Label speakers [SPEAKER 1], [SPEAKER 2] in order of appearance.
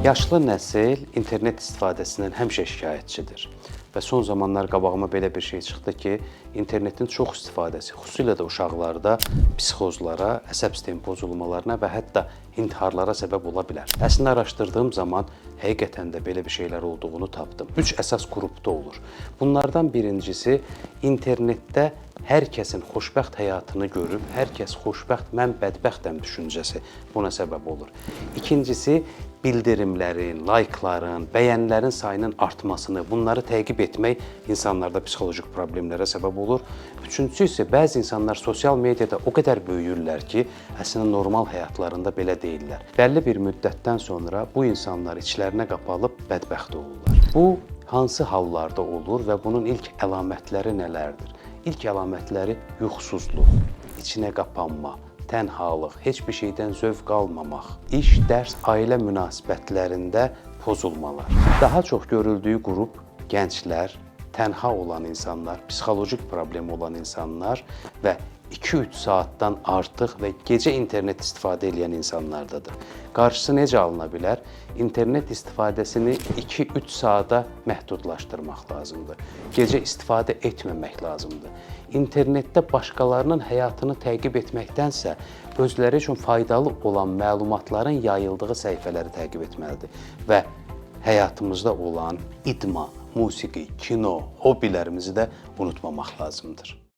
[SPEAKER 1] Yaşlı nəsil internet istifadəsindən həmişə şikayətçidir. Və son zamanlar qabağıma belə bir şey çıxdı ki, internetin çox istifadəsi, xüsusilə də uşaqlarda psixozlara, əsəb sistemi pozulmalarına və hətta intiharlara səbəb ola bilər. Əslində araşdırdığım zaman həqiqətən də belə bir şeylər olduğunu tapdım. 3 əsas qrupda olur. Bunlardan birincisi internetdə hər kəsin xoşbəxt həyatını görüb, hər kəs xoşbəxt, mən bədbəxtəm düşüncəsi buna səbəb olur. İkincisi, bildirimlərin, layikların, bəyənilərin sayının artmasını, bunları təqib etmək insanlarda psixoloji problemlərə səbəb olur. Üçüncüsü isə bəzi insanlar sosial mediada o qədər böyüyürlər ki, əslində normal həyatlarında belə deyirlər. Bəlli bir müddətdən sonra bu insanlar içlərinə qapanıb bədbəxt olurlar. Bu, hansı hallarda olur və bunun ilk əlamətləri nələrdir? İlk əlamətləri yuxusuzluq, içinə qapanma, tənhalıq, heç bir şeydən zövq almamaq, iş, dərs, ailə münasibətlərində pozulmalar. Daha çox görüldüyü qrup gənclər, tənha olan insanlar, psixolojik problemi olan insanlar və 2-3 saatdan artıq və gecə internet istifadə edən insanlardadır. Qarşısı necə alına bilər? İnternet istifadəsini 2-3 saata məhdudlaşdırmaq lazımdır. Gecə istifadə etməmək lazımdır. İnternetdə başqalarının həyatını təqib etməkdənsə, özləri üçün faydalı olan məlumatların yayıldığı səhifələri təqib etməlidir və həyatımızda olan idman, musiqi, kino, hobbilərimizi də unutmamaq lazımdır.